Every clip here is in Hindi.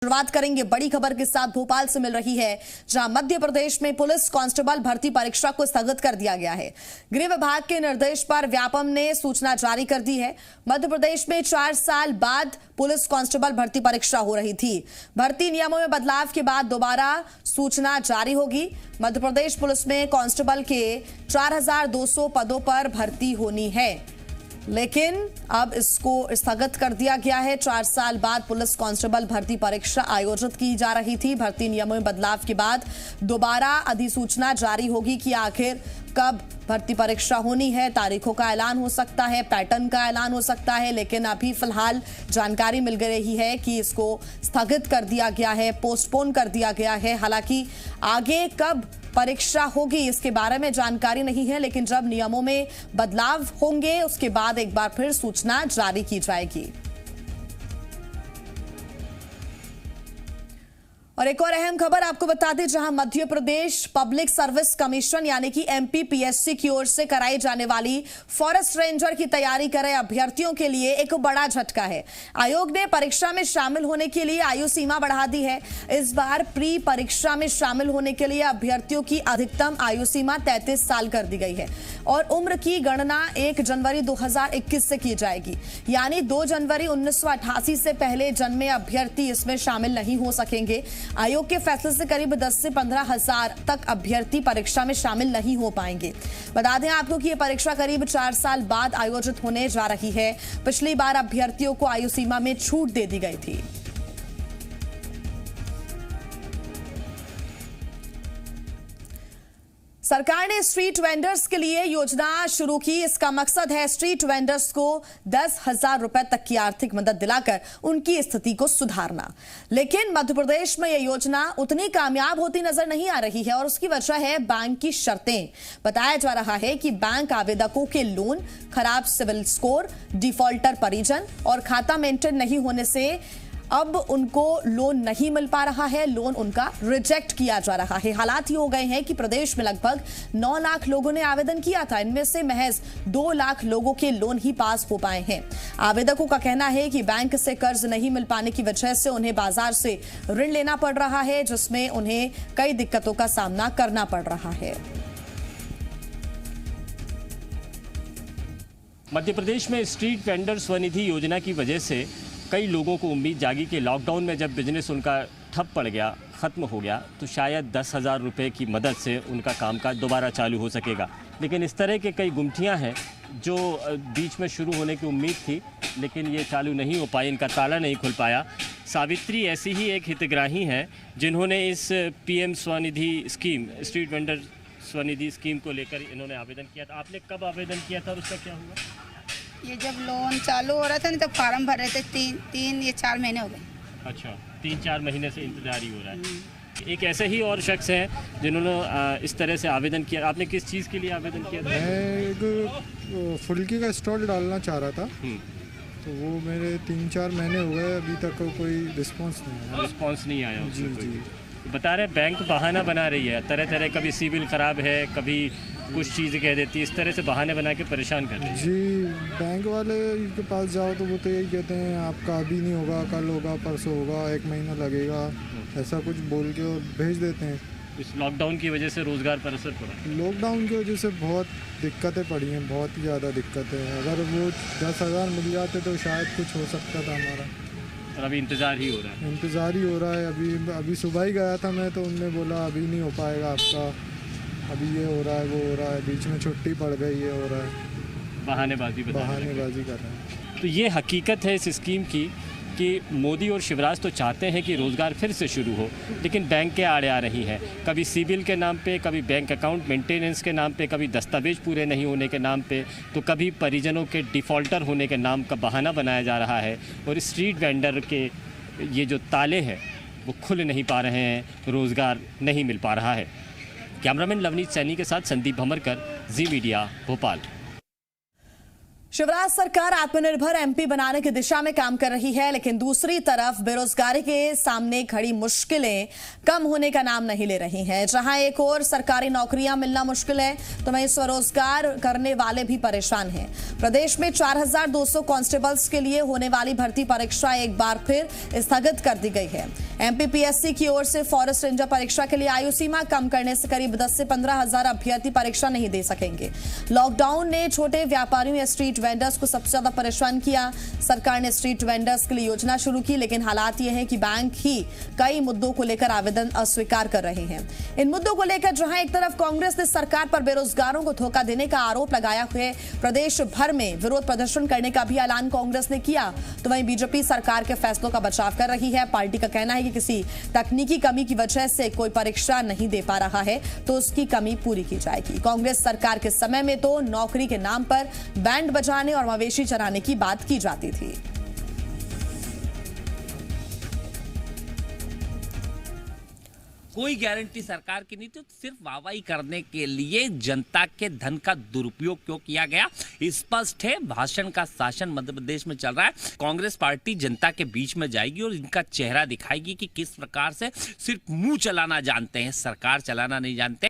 शुरुआत करेंगे बड़ी खबर के साथ। भोपाल से मिल रही है, जहां मध्य प्रदेश में पुलिस कांस्टेबल भर्ती परीक्षा को स्थगित कर दिया गया है। गृह विभाग के निर्देश पर व्यापम ने सूचना जारी कर दी है। मध्य प्रदेश में 4 साल बाद पुलिस कांस्टेबल भर्ती परीक्षा हो रही थी। भर्ती नियमों में बदलाव के बाद दोबारा सूचना जारी होगी। मध्य प्रदेश पुलिस में कांस्टेबल के 4200 पदों पर भर्ती होनी है, लेकिन अब इसको स्थगित कर दिया गया है। 4 साल बाद पुलिस कांस्टेबल भर्ती परीक्षा आयोजित की जा रही थी। भर्ती नियमों में बदलाव के बाद दोबारा अधिसूचना जारी होगी कि आखिर कब भर्ती परीक्षा होनी है। तारीखों का ऐलान हो सकता है, पैटर्न का ऐलान हो सकता है, लेकिन अभी फिलहाल जानकारी मिल रही है कि इसको स्थगित कर दिया गया है, पोस्टपोन कर दिया गया है। हालांकि आगे कब परीक्षा होगी इसके बारे में जानकारी नहीं है, लेकिन जब नियमों में बदलाव होंगे उसके बाद एक बार फिर सूचना जारी की जाएगी। और एक और अहम खबर आपको बता दें, जहां Madhya Pradesh public service commission यानी कि एमपीपीएससी की ओर से कराई जाने वाली फॉरेस्ट रेंजर की तैयारी कर रहे अभ्यर्थियों के लिए एक बड़ा झटका है। आयोग ने परीक्षा में शामिल होने के लिए आयु सीमा बढ़ा दी है। इस बार प्री परीक्षा में शामिल होने के लिए अभ्यर्थियों की अधिकतम आयु सीमा 33 साल कर दी गई है और उम्र की गणना 1 जनवरी 2021 से की जाएगी। यानी 2 जनवरी 1988 से पहले जन्मे अभ्यर्थी इसमें शामिल नहीं हो सकेंगे। आयोग के फैसले से करीब 10 से 15 हजार तक अभ्यर्थी परीक्षा में शामिल नहीं हो पाएंगे। बता दें आपको कि यह परीक्षा करीब 4 साल बाद आयोजित होने जा रही है। पिछली बार अभ्यर्थियों को आयु सीमा में छूट दे दी गई थी। सरकार ने स्ट्रीट वेंडर्स के लिए योजना शुरू की। इसका मकसद है स्ट्रीट वेंडर्स को 10,000 रुपए तक की आर्थिक मदद दिलाकर उनकी स्थिति को सुधारना। लेकिन मध्य प्रदेश में यह योजना उतनी कामयाब होती नजर नहीं आ रही है और उसकी वजह है बैंक की शर्तें। बताया जा रहा है कि बैंक आवेदकों के लोन, खराब सिविल स्कोर, डिफॉल्टर परिजन और खाता मेंटेन नहीं होने से अब उनको लोन नहीं मिल पा रहा है। लोन उनका रिजेक्ट किया जा रहा है। हालात ये हो गए हैं कि प्रदेश में लगभग 9 लाख लोगों ने आवेदन किया था। इनमें से महज 2 लाख लोगों के लोन ही पास हो पाए हैं। आवेदकों का कहना है कि बैंक से कर्ज नहीं मिल पाने की वजह से उन्हें बाजार से ऋण लेना पड़ रहा है, जिसमें उन्हें कई दिक्कतों का सामना करना पड़ रहा है। मध्य प्रदेश में स्ट्रीट वेंडर स्वनिधि योजना की वजह से कई लोगों को उम्मीद जागी कि लॉकडाउन में जब बिजनेस उनका ठप पड़ गया, ख़त्म हो गया, तो शायद 10,000 रुपये की मदद से उनका कामकाज दोबारा चालू हो सकेगा। लेकिन इस तरह के कई गुमटियां हैं जो बीच में शुरू होने की उम्मीद थी, लेकिन ये चालू नहीं हो पाई, इनका ताला नहीं खुल पाया। सावित्री ऐसी ही एक हितग्राही हैं जिन्होंने इस PM Svanidhi scheme, street vendor Svanidhi scheme को लेकर इन्होंने आवेदन किया था। आपने कब आवेदन किया था और उसका क्या हुआ? ये जब लोन चालू हो रहा था नहीं तो फॉर्म भर रहे थे, 4 महीने हो गए। अच्छा, 3-4 महीने से इंतजार ही हो रहा है। एक ऐसे ही और शख्स हैं जिन्होंने इस तरह से आवेदन किया। आपने किस चीज़ के लिए आवेदन किया था? मैं एक फुल्की का स्टॉल डालना चाह रहा था, तो वो मेरे 3-4 महीने हो गए, अभी तक कोई रिस्पांस नहीं आया। रिस्पांस नहीं आया? जी जी। बता रहे बैंक बहाना बना रही है, तरह तरह, कभी सिविल ख़राब है, कभी कुछ चीज़ कह देती है, इस तरह से बहाने बना के परेशान कर रही है। जी, बैंक वाले के पास जाओ तो वो तो यही कहते हैं आपका अभी नहीं होगा, कल होगा, परसों होगा, 1 महीना लगेगा, ऐसा कुछ बोल के और भेज देते हैं। इस लॉकडाउन की वजह से रोज़गार पर असर पड़ा? लॉकडाउन की वजह से बहुत दिक्कतें पड़ी हैं, बहुत ही ज़्यादा दिक्कतें हैं। अगर वो 10,000 मिल जाते तो शायद कुछ हो सकता था हमारा, और अभी इंतज़ार ही हो रहा है। इंतज़ार ही हो रहा है। अभी सुबह ही गया था मैं, तो उनने बोला अभी नहीं हो पाएगा आपका, अभी ये हो रहा है, वो हो रहा है, बीच में छुट्टी पड़ गई, ये हो रहा है। बहानेबाजी कर रहे हैं। तो ये हकीकत है इस स्कीम की कि मोदी और शिवराज तो चाहते हैं कि रोज़गार फिर से शुरू हो, लेकिन बैंक के आड़े आ रही हैं। कभी सिबिल के नाम पे, कभी बैंक अकाउंट मेंटेनेंस के नाम पे, कभी दस्तावेज पूरे नहीं होने के नाम पे, तो कभी परिजनों के डिफ़ॉल्टर होने के नाम का बहाना बनाया जा रहा है। और स्ट्रीट वेंडर के ये जो ताले हैं वो खुल नहीं पा रहे हैं, रोज़गार नहीं मिल पा रहा है। कैमरामैन लवनीत सैनी के साथ संदीप भमरकर, जी मीडिया, भोपाल। शिवराज सरकार आत्मनिर्भर एमपी बनाने की दिशा में काम कर रही है, लेकिन दूसरी तरफ बेरोजगारी के सामने खड़ी मुश्किलें कम होने का नाम नहीं ले रही हैं। जहां एक और सरकारी नौकरियां मिलना मुश्किल है, तो वहीं स्वरोजगार करने वाले भी परेशान हैं। प्रदेश में 4200 कांस्टेबल्स के लिए होने वाली भर्ती परीक्षा एक बार फिर स्थगित कर दी गई है। एमपीपीएससी की ओर से फॉरेस्ट रेंजर परीक्षा के लिए आयु सीमा कम करने से करीब 10 से 15 हजार अभ्यर्थी परीक्षा नहीं दे सकेंगे। लॉकडाउन ने छोटे व्यापारियों या स्ट्रीट वेंडर्स को सबसे ज्यादा परेशान किया। सरकार ने स्ट्रीट वेंडर्स के लिए योजना शुरू की, लेकिन हालात यह है कि बैंक ही कई मुद्दों को लेकर आवेदन अस्वीकार कर रहे हैं। इन मुद्दों को लेकर जहां एक तरफ कांग्रेस ने सरकार पर बेरोजगारों को धोखा देने का आरोप लगाया हुए प्रदेश भर में विरोध प्रदर्शन करने का भी ऐलान कांग्रेस ने किया, तो वहीं बीजेपी सरकार के फैसलों का बचाव कर रही है। पार्टी का कहना है कि किसी तकनीकी कमी की वजह से कोई परीक्षा नहीं दे पा रहा है, तो उसकी कमी पूरी की जाएगी। कांग्रेस सरकार के समय में तो नौकरी के नाम पर बैंड बजाने और मवेशी चराने की बात की जाती थी। कोई गारंटी सरकार की नहीं थी, सिर्फ वाहवाही करने के लिए जनता के धन का दुरुपयोग क्यों किया गया स्पष्ट है। भाषण का शासन मध्य प्रदेश में चल रहा है। कांग्रेस पार्टी जनता के बीच में जाएगी और इनका चेहरा दिखाएगी कि किस प्रकार से सिर्फ मुंह चलाना जानते हैं, सरकार चलाना नहीं जानते।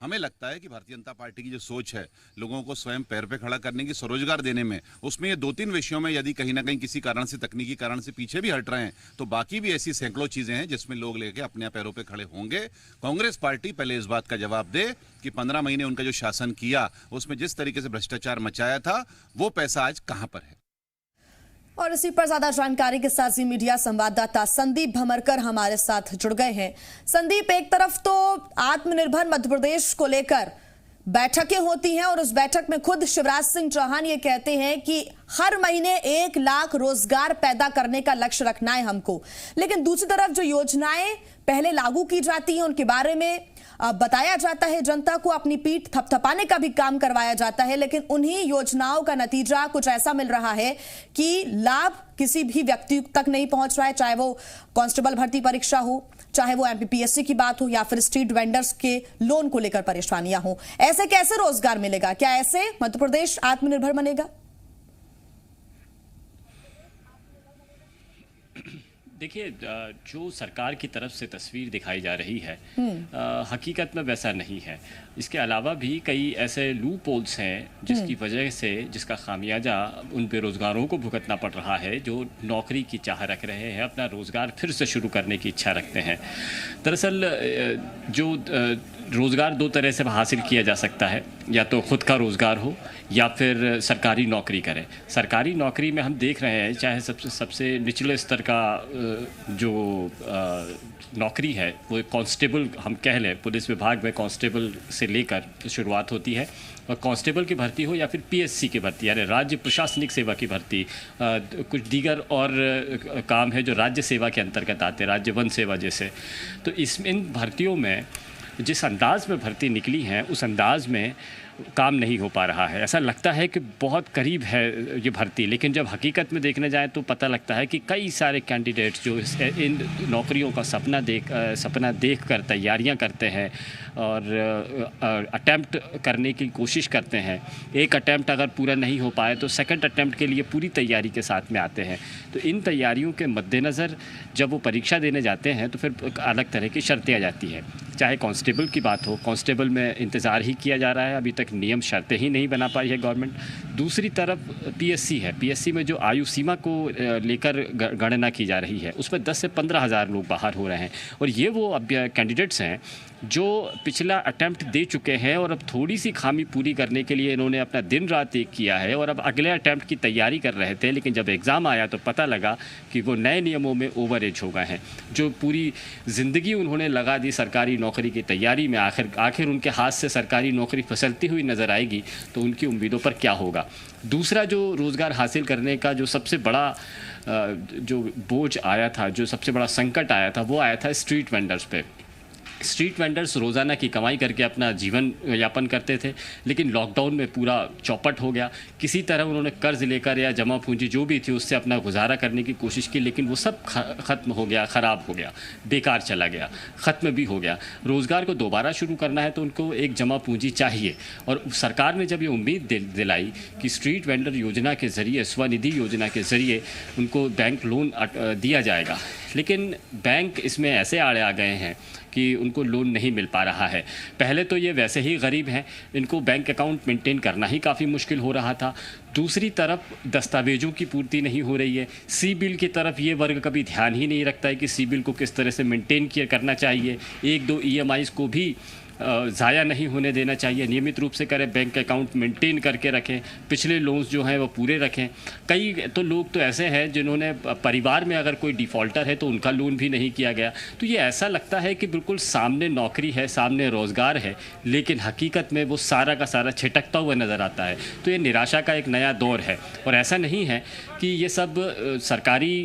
हमें लगता है कि भारतीय जनता पार्टी की जो सोच है लोगों को स्वयं पैर पे खड़ा करने की, स्वरोजगार देने में, उसमें ये 2-3 विषयों में यदि कहीं ना कहीं किसी कारण से, तकनीकी कारण से पीछे भी हट रहे हैं, तो बाकी भी ऐसी सैकड़ों चीजें हैं जिसमें लोग लेके अपने पैरों पे खड़े होंगे। कांग्रेस पार्टी पहले इस बात का जवाब दे कि 15 महीने उनका जो शासन किया उसमें जिस तरीके से भ्रष्टाचार मचाया था, वो पैसा आज कहां पर है। और इसी पर ज्यादा जानकारी के साथ जी मीडिया संवाददाता संदीप भमरकर हमारे साथ जुड़ गए हैं। संदीप, एक तरफ तो आत्मनिर्भर मध्य प्रदेश को लेकर बैठकें होती हैं और उस बैठक में खुद शिवराज सिंह चौहान ये कहते हैं कि हर महीने 1 लाख रोजगार पैदा करने का लक्ष्य रखना है हमको, लेकिन दूसरी तरफ जो योजनाएं पहले लागू की जाती हैं उनके बारे में बताया जाता है, जनता को अपनी पीठ थपथपाने का भी काम करवाया जाता है, लेकिन उन्हीं योजनाओं का नतीजा कुछ ऐसा मिल रहा है कि लाभ किसी भी व्यक्ति तक नहीं पहुंच रहा है, चाहे वो कांस्टेबल भर्ती परीक्षा हो, चाहे वो एमपीपीएससी की बात हो, या फिर स्ट्रीट वेंडर्स के लोन को लेकर परेशानियां हो। ऐसे कैसे रोजगार मिलेगा? क्या ऐसे मध्य प्रदेश आत्मनिर्भर बनेगा? देखिए, जो सरकार की तरफ से तस्वीर दिखाई जा रही है हकीकत में वैसा नहीं है। इसके अलावा भी कई ऐसे लूप होल्स हैं जिसकी वजह से, जिसका खामियाजा उन बेरोजगारों को भुगतना पड़ रहा है जो नौकरी की चाह रख रहे हैं, अपना रोज़गार फिर से शुरू करने की इच्छा रखते हैं। दरअसल जो रोज़गार 2 तरह से हासिल किया जा सकता है, या तो ख़ुद का रोज़गार हो या फिर सरकारी नौकरी करें। सरकारी नौकरी में हम देख रहे हैं, चाहे सबसे निचले स्तर का जो नौकरी है वो कांस्टेबल हम कह लें, पुलिस विभाग में कांस्टेबल से लेकर शुरुआत होती है, और कांस्टेबल की भर्ती हो या फिर पीएससी की भर्ती, यानी राज्य प्रशासनिक सेवा की भर्ती, कुछ दीगर और काम है जो राज्य सेवा के अंतर्गत आते हैं, राज्य वन सेवा जैसे। तो इन भर्तियों में जिस अंदाज में भर्ती निकली है उस अंदाज में काम नहीं हो पा रहा है। ऐसा लगता है कि बहुत करीब है ये भर्ती, लेकिन जब हकीकत में देखने जाए तो पता लगता है कि कई सारे कैंडिडेट्स जो इन नौकरियों का सपना देख कर तैयारियां करते हैं और अटैम्प्ट करने की कोशिश करते हैं। एक अटैम्प्ट अगर पूरा नहीं हो पाए तो सेकंड अटैम्प्ट के लिए पूरी तैयारी के साथ में आते हैं। तो इन तैयारियों के मद्देनज़र जब वो परीक्षा देने जाते हैं तो फिर अलग तरह की शर्तें आ जाती हैं। चाहे कांस्टेबल की बात हो, कांस्टेबल में इंतज़ार ही किया जा रहा है, अभी तक नियम शर्तें ही नहीं बना पाई है गवर्नमेंट। दूसरी तरफ पीएससी है, पीएससी में जो आयु सीमा को लेकर गणना की जा रही है उसमें 10 से 15 हज़ार लोग बाहर हो रहे हैं, और ये वो अब कैंडिडेट्स हैं जो पिछला अटैम्प्ट दे चुके हैं और अब थोड़ी सी खामी पूरी करने के लिए इन्होंने अपना दिन रात एक किया है और अब अगले अटैम्प्ट की तैयारी कर रहे थे, लेकिन जब एग्ज़ाम आया तो पता लगा कि वो नए नियमों में ओवर एज हो गए हैं। जो पूरी ज़िंदगी उन्होंने लगा दी सरकारी नौकरी की तैयारी में, आखिर उनके हाथ से सरकारी नौकरी फिसलती हुई नज़र आएगी तो उनकी उम्मीदों पर क्या होगा। दूसरा जो रोज़गार हासिल करने का जो सबसे बड़ा जो बोझ आया था, जो सबसे बड़ा संकट आया था, वो आया था स्ट्रीट वेंडर्स पे। स्ट्रीट वेंडर्स रोज़ाना की कमाई करके अपना जीवन यापन करते थे, लेकिन लॉकडाउन में पूरा चौपट हो गया। किसी तरह उन्होंने कर्ज लेकर या जमा पूंजी जो भी थी उससे अपना गुजारा करने की कोशिश की, लेकिन वो सब ख़त्म हो गया, ख़राब हो गया, बेकार चला गया, ख़त्म भी हो गया। रोज़गार को दोबारा शुरू करना है तो उनको एक जमा पूंजी चाहिए, और सरकार ने जब ये उम्मीद दिलाई कि स्ट्रीट वेंडर योजना के ज़रिए, स्वनिधि योजना के ज़रिए उनको बैंक लोन दिया जाएगा, लेकिन बैंक इसमें ऐसे आड़े आ गए हैं कि उनको लोन नहीं मिल पा रहा है। पहले तो ये वैसे ही गरीब हैं, इनको बैंक अकाउंट मेंटेन करना ही काफ़ी मुश्किल हो रहा था। दूसरी तरफ दस्तावेजों की पूर्ति नहीं हो रही है। सिबिल की तरफ ये वर्ग कभी ध्यान ही नहीं रखता है कि सिबिल को किस तरह से मेंटेन करना चाहिए। 1-2 EMIs को भी ज़ाया नहीं होने देना चाहिए, नियमित रूप से करें, बैंक अकाउंट मेंटेन करके रखें, पिछले लोन्स जो हैं वो पूरे रखें। कई तो लोग तो ऐसे हैं जिन्होंने परिवार में अगर कोई डिफ़ॉल्टर है तो उनका लोन भी नहीं किया गया। तो ये ऐसा लगता है कि बिल्कुल सामने नौकरी है, सामने रोज़गार है, लेकिन हकीकत में वो सारा का सारा छिटकता हुआ नज़र आता है। तो ये निराशा का एक नया दौर है, और ऐसा नहीं है कि ये सब सरकारी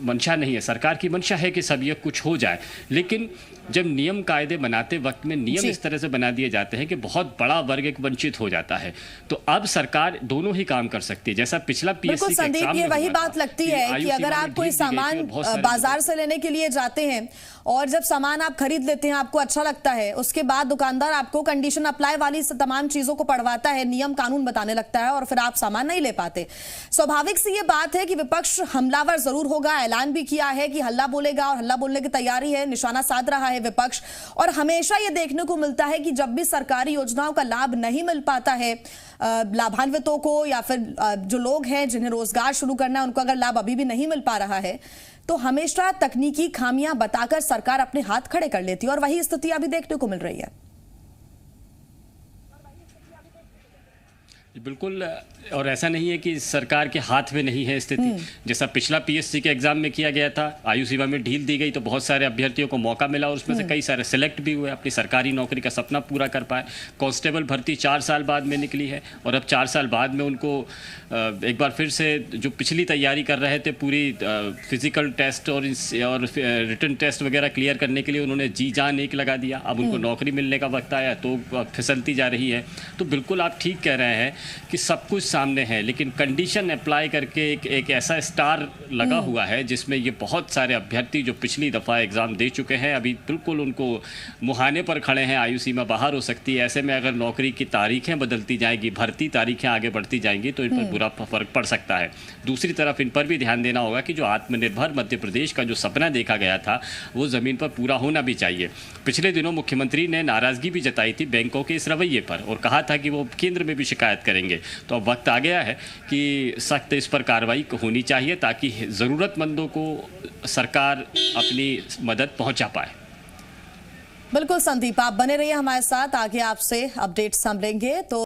मंशा नहीं है। सरकार की मंशा है कि सब ये कुछ हो जाए, लेकिन जब नियम कायदे बनाते वक्त में नियम इस तरह से बना दिए जाते हैं कि बहुत बड़ा वर्ग एक वंचित हो जाता है, तो अब सरकार दोनों ही काम कर सकती है। जैसा पिछला PSC संदीप, ये वही बात लगती है कि अगर आप कोई सामान बाजार से लेने के लिए जाते हैं और जब सामान आप खरीद लेते हैं, आपको अच्छा लगता है, उसके बाद दुकानदार आपको कंडीशन अप्लाई वाली तमाम चीजों को पढ़वाता है, नियम कानून बताने लगता है, और फिर आप सामान नहीं ले पाते। स्वाभाविक सी ये बात है कि विपक्ष हमलावर जरूर होगा, ऐलान भी किया है कि हल्ला बोलेगा और हल्ला बोलने की तैयारी है, निशाना साध रहा है विपक्ष। और हमेशा ये देखने को मिलता है कि जब भी सरकारी योजनाओं का लाभ नहीं मिल पाता है लाभान्वितों को, या फिर जो लोग हैं जिन्हें रोजगार शुरू करना है उनको अगर लाभ अभी भी नहीं मिल पा रहा है, तो हमेशा तकनीकी खामियां बताकर सरकार अपने हाथ खड़े कर लेती है, और वही स्थिति अभी देखने को मिल रही है। बिल्कुल, और ऐसा नहीं है कि सरकार के हाथ में नहीं है स्थिति। जैसा पिछला PSC के एग्जाम में किया गया था, आयु सीमा में ढील दी गई तो बहुत सारे अभ्यर्थियों को मौका मिला, और उसमें से कई सारे सिलेक्ट भी हुए, अपनी सरकारी नौकरी का सपना पूरा कर पाए। कांस्टेबल भर्ती 4 साल बाद में निकली है, और अब 4 साल बाद में उनको एक बार फिर से जो पिछली तैयारी कर रहे थे, पूरी फिजिकल टेस्ट और रिटन टेस्ट वगैरह क्लियर करने के लिए उन्होंने जी जान एक लगा दिया। अब उनको नौकरी मिलने का वक्त आया तो फिसलती जा रही है। तो बिल्कुल आप ठीक कह रहे हैं कि सब कुछ सामने है, लेकिन कंडीशन अप्लाई करके एक ऐसा स्टार लगा हुआ है जिसमें ये बहुत सारे अभ्यर्थी जो पिछली दफ़ा एग्ज़ाम दे चुके हैं, अभी बिल्कुल उनको मुहाने पर खड़े हैं, आयु सीमा बाहर हो सकती है। ऐसे में अगर नौकरी की तारीखें बदलती जाएंगी, भर्ती तारीखें आगे बढ़ती जाएंगी, तो इन पर बुरा फर्क पड़ सकता है। दूसरी तरफ इन पर भी ध्यान देना होगा कि जो आत्मनिर्भर मध्य प्रदेश का जो सपना देखा गया था वो ज़मीन पर पूरा होना भी चाहिए। पिछले दिनों मुख्यमंत्री ने नाराज़गी भी जताई थी बैंकों के इस रवैये पर, और कहा था कि वो केंद्र में भी शिकायत करेंगे। तो अब वक्त आ गया है कि सख्त इस पर कार्रवाई होनी चाहिए, ताकि ज़रूरतमंदों को सरकार अपनी मदद पहुंचा पाए। बिल्कुल संदीप, आप बने रहिए हमारे साथ, आगे आपसे अपडेट्स हम लेंगे। तो